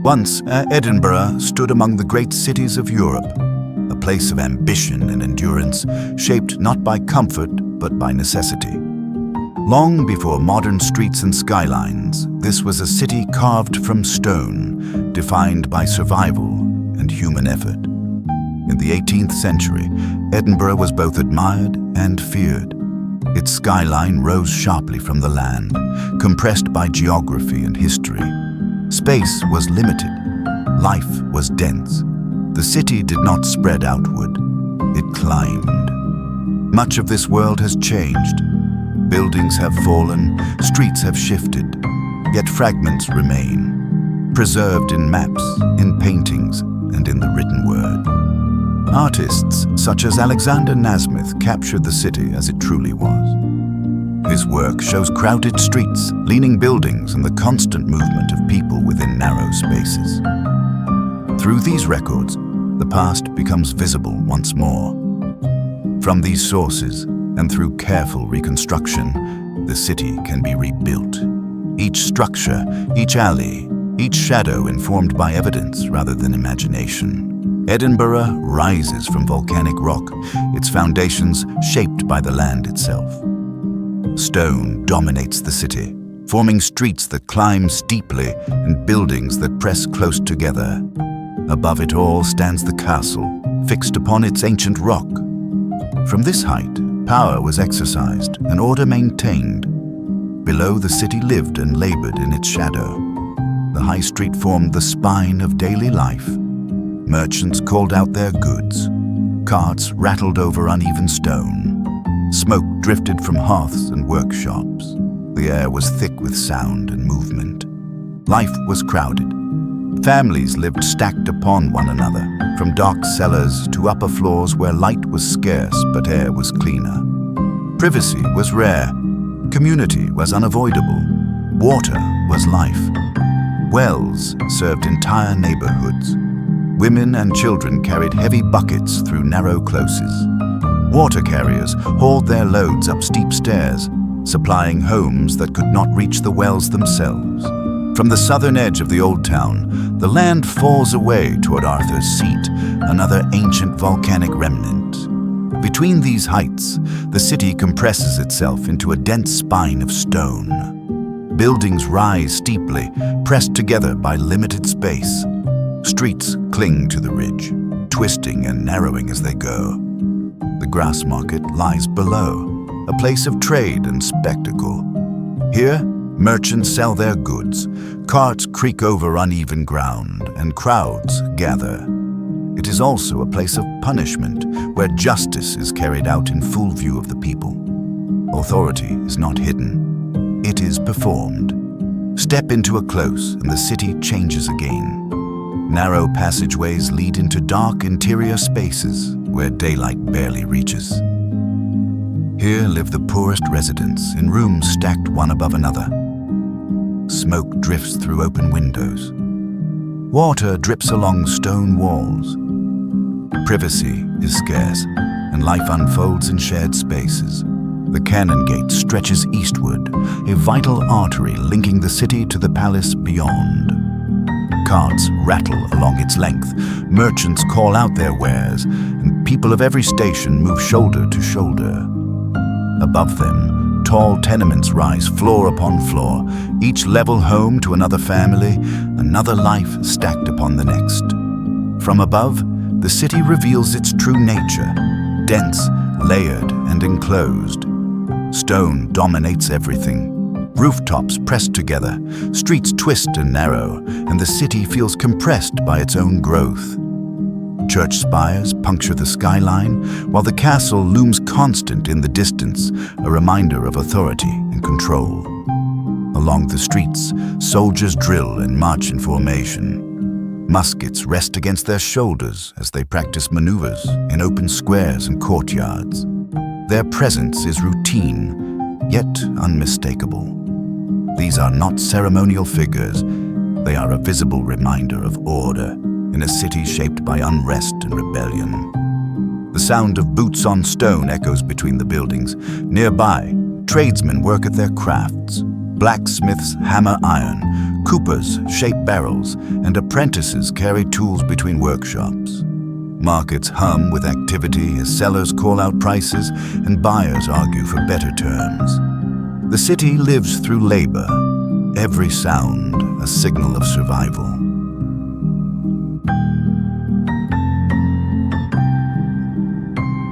Once, Edinburgh stood among the great cities of Europe, a place of ambition and endurance, shaped not by comfort, but by necessity. Long before modern streets and skylines, this was a city carved from stone, defined by survival and human effort. In the 18th century, Edinburgh was both admired and feared. Its skyline rose sharply from the land, compressed by geography and history. Space was limited. Life was dense. The city did not spread outward. It climbed. Much of this world has changed. Buildings have fallen, streets have shifted, yet fragments remain, preserved in maps, in paintings, and in the written word. Artists such as Alexander Nasmyth captured the city as it truly was. His work shows crowded streets, leaning buildings, and the constant movement of people within narrow spaces. Through these records, the past becomes visible once more. From these sources, and through careful reconstruction, the city can be rebuilt. Each structure, each alley, each shadow informed by evidence rather than imagination. Edinburgh rises from volcanic rock, its foundations shaped by the land itself. Stone dominates the city, forming streets that climb steeply and buildings that press close together. Above it all stands the castle, fixed upon its ancient rock. From this height, power was exercised and order maintained. Below, the city lived and labored in its shadow. The high street formed the spine of daily life. Merchants called out their goods. Carts rattled over uneven stone. Smoke drifted from hearths and workshops. The air was thick with sound and movement. Life was crowded. Families lived stacked upon one another, from dark cellars to upper floors where light was scarce but air was cleaner. Privacy was rare. Community was unavoidable. Water was life. Wells served entire neighborhoods. Women and children carried heavy buckets through narrow closes. Water carriers hauled their loads up steep stairs, supplying homes that could not reach the wells themselves. From the southern edge of the old town, the land falls away toward Arthur's Seat, another ancient volcanic remnant. Between these heights, the city compresses itself into a dense spine of stone. Buildings rise steeply, pressed together by limited space. Streets cling to the ridge, twisting and narrowing as they go. The grass market lies below, a place of trade and spectacle. Here, merchants sell their goods, carts creak over uneven ground, and crowds gather. It is also a place of punishment, where justice is carried out in full view of the people. Authority is not hidden. It is performed. Step into a close, and the city changes again. Narrow passageways lead into dark interior spaces where daylight barely reaches. Here live the poorest residents in rooms stacked one above another. Smoke drifts through open windows. Water drips along stone walls. Privacy is scarce, and life unfolds in shared spaces. The Cannon Gate stretches eastward, a vital artery linking the city to the palace beyond. Carts rattle along its length, merchants call out their wares, and people of every station move shoulder to shoulder. Above them, tall tenements rise floor upon floor, each level home to another family, another life stacked upon the next. From above, the city reveals its true nature, dense, layered, and enclosed. Stone dominates everything. Rooftops pressed together, streets twist and narrow, and the city feels compressed by its own growth. Church spires puncture the skyline, while the castle looms constant in the distance, a reminder of authority and control. Along the streets, soldiers drill and march in formation. Muskets rest against their shoulders as they practice maneuvers in open squares and courtyards. Their presence is routine, yet unmistakable. These are not ceremonial figures. They are a visible reminder of order in a city shaped by unrest and rebellion. The sound of boots on stone echoes between the buildings. Nearby, tradesmen work at their crafts. Blacksmiths hammer iron, coopers shape barrels, and apprentices carry tools between workshops. Markets hum with activity as sellers call out prices and buyers argue for better terms. The city lives through labor, every sound a signal of survival.